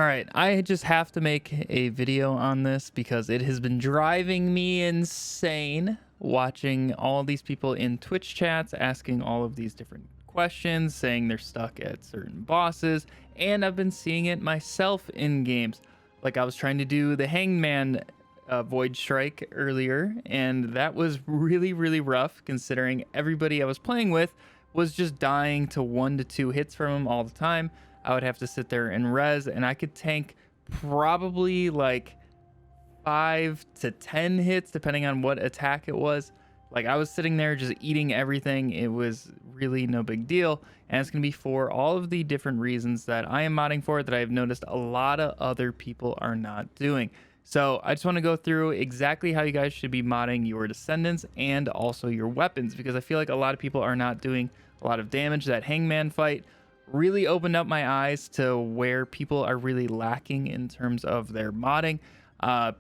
All right, I just have to make a video on this because it has been driving me insane watching all these people in Twitch chats asking all of these different questions, saying they're stuck at certain bosses, and I've been seeing it myself in games. Like I was trying to do the Hangman Void Strike earlier, and that was really, really rough considering everybody I was playing with was just dying to 1 to 2 hits from him all the time. I would have to sit there and res, and I could tank probably like 5 to 10 hits depending on what attack it was. Like I was sitting there just eating everything. It was really no big deal, and it's gonna be for all of the different reasons that I am modding for that I've noticed a lot of other people are not doing. So I just want to go through exactly how you guys should be modding your Descendants and also your weapons, because I feel like a lot of people are not doing a lot of damage. That Hangman fight really opened up my eyes to where people are really lacking in terms of their modding.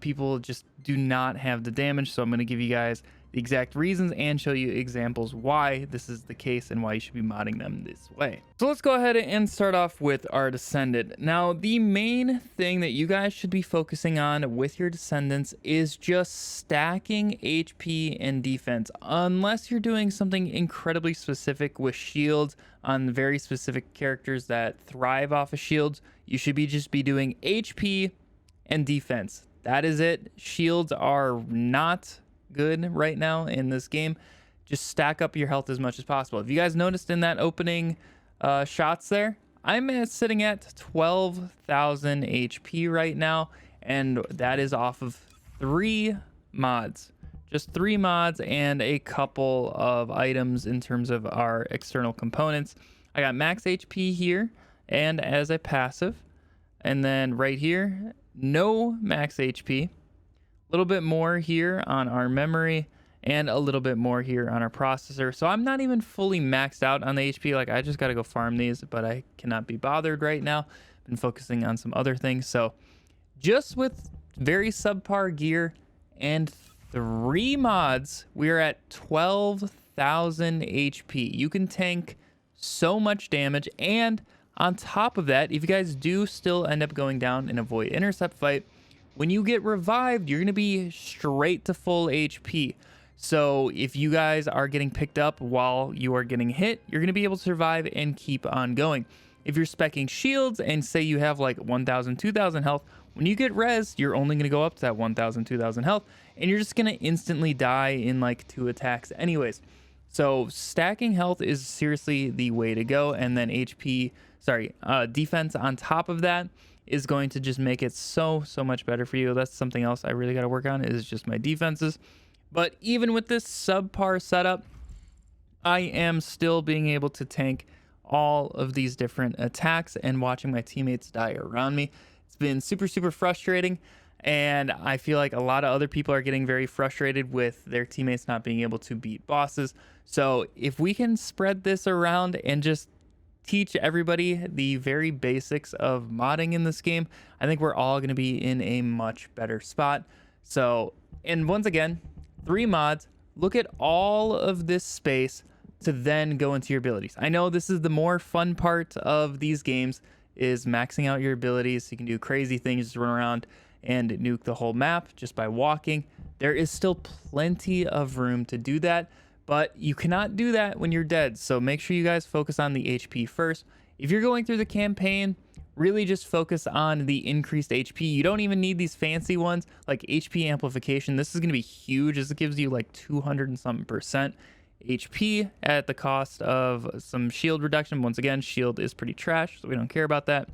People just do not have the damage, so I'm going to give you guys the exact reasons and show you examples why this is the case and why you should be modding them this way. So let's go ahead and start off with our Descendant. Now, the main thing that you guys should be focusing on with your Descendants is just stacking HP and defense. Unless you're doing something incredibly specific with shields on very specific characters that thrive off of shields, you should just be doing HP and defense. That is it. Shields are not good right now in this game. Just stack up your health as much as possible. If you guys noticed in that opening shots there, I'm sitting at 12,000 HP right now, and that is off of 3 mods. Just 3 mods and a couple of items in terms of our external components. I got max HP here and as a passive, and then right here no max HP, a little bit more here on our memory, and a little bit more here on our processor. So I'm not even fully maxed out on the HP. Like I just got to go farm these, but I cannot be bothered right now. Been focusing on some other things. So just with very subpar gear and 3 mods, we are at 12,000 HP. You can tank so much damage, and on top of that, if you guys do still end up going down in a Void Intercept fight, when you get revived, you're going to be straight to full HP. So if you guys are getting picked up while you are getting hit, you're going to be able to survive and keep on going. If you're speccing shields and say you have like 1,000, 2,000 health, when you get res, you're only going to go up to that 1,000, 2,000 health, and you're just going to instantly die in like 2 attacks anyways. So stacking health is seriously the way to go, and then defense on top of that is going to just make it so much better for you. That's something else I really got to work on, is just my defenses. But even with this subpar setup, I am still being able to tank all of these different attacks and watching my teammates die around me. It's been super frustrating, and I feel like a lot of other people are getting very frustrated with their teammates not being able to beat bosses. So if we can spread this around and just teach everybody the very basics of modding in this game, I think we're all going to be in a much better spot. So, and once again, 3 mods, look at all of this space to then go into your abilities. I know this is the more fun part of these games, is maxing out your abilities. So you can do crazy things, just run around and nuke the whole map just by walking. There is still plenty of room to do that, but you cannot do that when you're dead. So make sure you guys focus on the HP first. If you're going through the campaign, really just focus on the increased HP. You don't even need these fancy ones like HP amplification. This is going to be huge, as it gives you like 200 and something percent HP at the cost of some shield reduction. Once again, shield is pretty trash, so we don't care about that.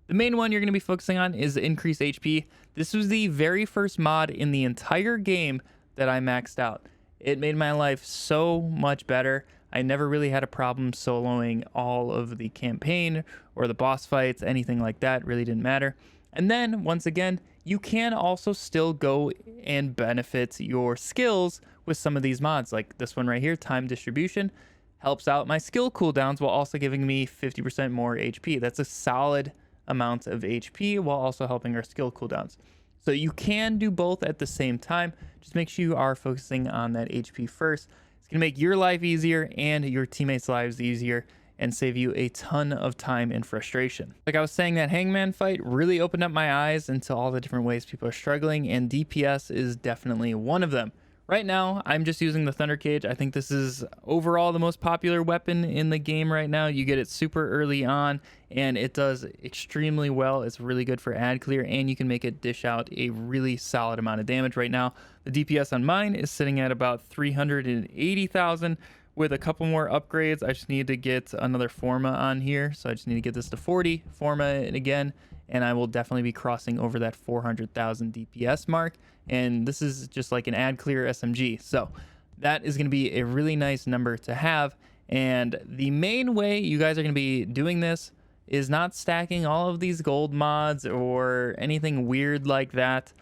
The main one you're going to be focusing on is increased HP. This was the very first mod in the entire game that I maxed out. It made my life so much better. I never really had a problem soloing all of the campaign or the boss fights, anything like that. Really didn't matter. And then once again, you can also still go and benefit your skills with some of these mods, like this one right here, time distribution, helps out my skill cooldowns while also giving me 50% more HP. That's a solid amount of HP while also helping our skill cooldowns. So you can do both at the same time. Just make sure you are focusing on that HP first. It's gonna make your life easier and your teammates' lives easier, and save you a ton of time and frustration. Like I was saying, that Hangman fight really opened up my eyes into all the different ways people are struggling, and DPS is definitely one of them. Right now, I'm just using the Thunder Cage. I think this is overall the most popular weapon in the game right now. You get it super early on, and it does extremely well. It's really good for ad clear, and you can make it dish out a really solid amount of damage. Right now, the DPS on mine is sitting at about 380,000. With a couple more upgrades, I just need to get another Forma on here. So I just need to get this to 40, Forma it again, and I will definitely be crossing over that 400,000 DPS mark. And this is just like an ad clear SMG. So that is going to be a really nice number to have. And the main way you guys are going to be doing this is not stacking all of these gold mods or anything weird like that.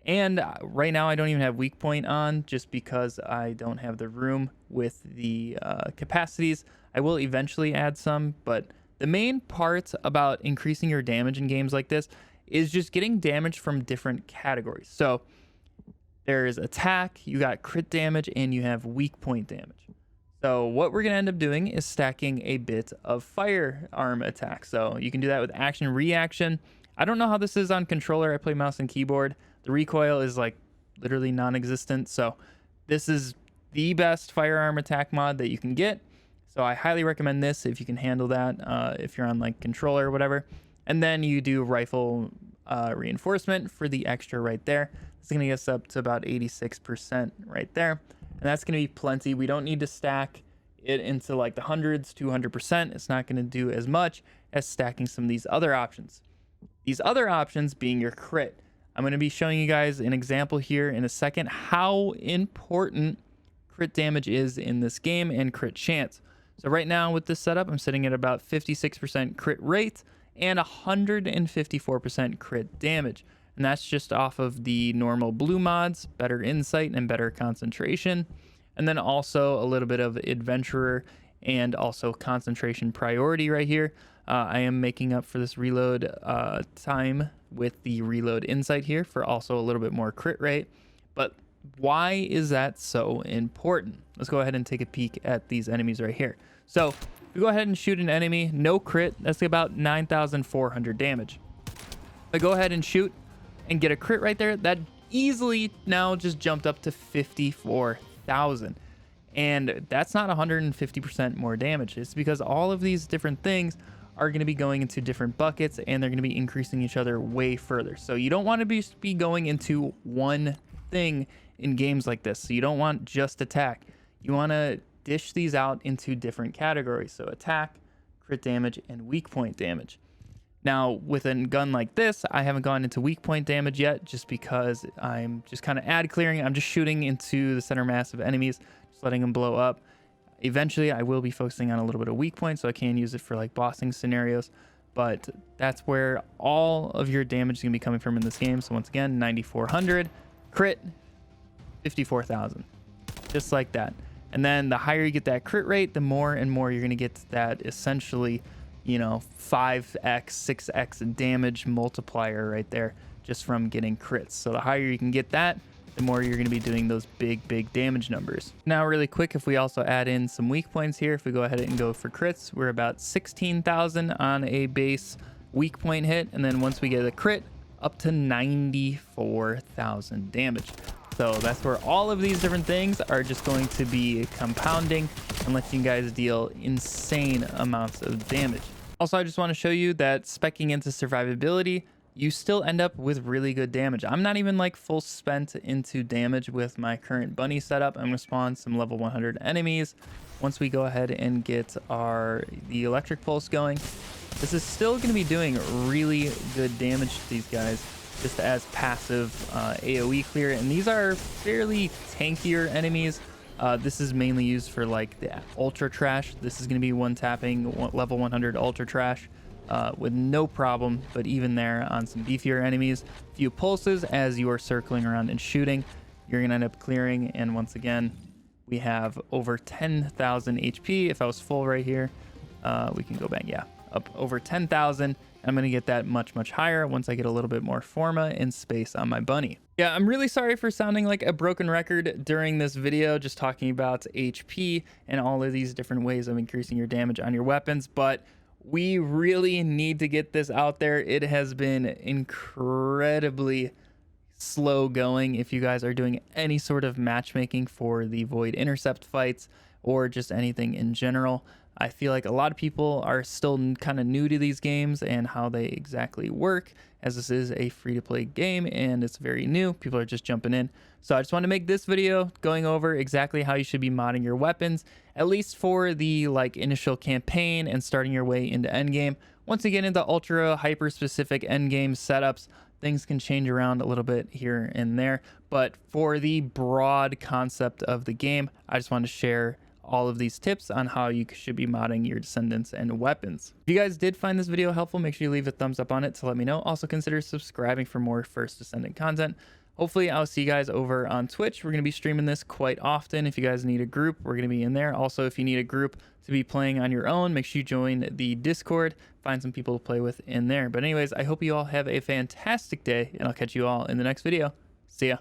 And right now I don't even have Weakpoint on just because I don't have the room with the capacities. I will eventually add some, but the main part about increasing your damage in games like this is just getting damage from different categories. So there's attack, you got crit damage, and you have weak point damage. So what we're going to end up doing is stacking a bit of firearm attack. So you can do that with action reaction. I don't know how this is on controller. I play mouse and keyboard. The recoil is like literally non-existent. So this is the best firearm attack mod that you can get. So I highly recommend this if you can handle that, if you're on like controller or whatever. And then you do rifle reinforcement for the extra right there. It's going to get us up to about 86% right there. And that's going to be plenty. We don't need to stack it into like the hundreds, 200%. It's not going to do as much as stacking some of these other options. These other options being your crit. I'm going to be showing you guys an example here in a second how important crit damage is in this game and crit chance. So right now with this setup, I'm sitting at about 56% crit rate and 154% crit damage. And that's just off of the normal blue mods, better insight and better concentration. And then also a little bit of adventurer and also concentration priority right here. I am making up for this reload time with the reload insight here for also a little bit more crit rate. But why is that so important? Let's go ahead and take a peek at these enemies right here. So if we go ahead and shoot an enemy, no crit, that's about 9,400 damage. I go ahead and shoot and get a crit right there, that easily now just jumped up to 54,000. And that's not 150% more damage. It's because all of these different things are going to be going into different buckets and they're going to be increasing each other way further. So you don't want to be going into one thing in games like this. So you don't want just attack. You want to dish these out into different categories. So attack, crit damage, and weak point damage. Now with a gun like this, I haven't gone into weak point damage yet just because I'm just kind of ad clearing. I'm just shooting into the center mass of enemies, just letting them blow up. Eventually, I will be focusing on a little bit of weak point, so I can use it for like bossing scenarios. But that's where all of your damage is going to be coming from in this game. So once again, 9,400, crit, 54,000, just like that. And then the higher you get that crit rate, the more and more you're going to get that essentially, you know, 5x, 6x damage multiplier right there just from getting crits. So the higher you can get that, the more you're going to be doing those big damage numbers. Now really quick, if we also add in some weak points here, if we go ahead and go for crits, we're about 16,000 on a base weak point hit, and then once we get a crit, up to 94,000 damage. So that's where all of these different things are just going to be compounding and letting you guys deal insane amounts of damage. Also, I just want to show you that speccing into survivability, you still end up with really good damage. I'm not even like full spent into damage with my current bunny setup. I'm gonna spawn some level 100 enemies. Once we go ahead and get the electric pulse going, this is still gonna be doing really good damage to these guys just as passive AoE clear. And these are fairly tankier enemies. This is mainly used for like the ultra trash. This is gonna be one tapping level 100 ultra trash. With no problem, but even there on some beefier enemies, a few pulses as you are circling around and shooting, you're gonna end up clearing. And once again, we have over 10,000 HP. If I was full right here, we can go back, yeah, up over 10,000. I'm going to get that much higher once I get a little bit more forma and space on my bunny. Yeah, I'm really sorry for sounding like a broken record during this video, just talking about HP and all of these different ways of increasing your damage on your weapons, but we really need to get this out there. It has been incredibly slow going. If you guys are doing any sort of matchmaking for the Void Intercept fights or just anything in general, I feel like a lot of people are still kind of new to these games and how they exactly work, as this is a free-to-play game and it's very new. People are just jumping in. So I just want to make this video going over exactly how you should be modding your weapons, at least for the initial campaign and starting your way into endgame. Once you get into ultra hyper specific endgame setups, things can change around a little bit here and there. But for the broad concept of the game, I just want to share all of these tips on how you should be modding your Descendants and Weapons. If you guys did find this video helpful, make sure you leave a thumbs up on it to let me know. Also consider subscribing for more First Descendant content. Hopefully I'll see you guys over on Twitch. We're going to be streaming this quite often. If you guys need a group, we're going to be in there. Also, if you need a group to be playing on your own, make sure you join the Discord, find some people to play with in there. But anyways, I hope you all have a fantastic day, and I'll catch you all in the next video. See ya.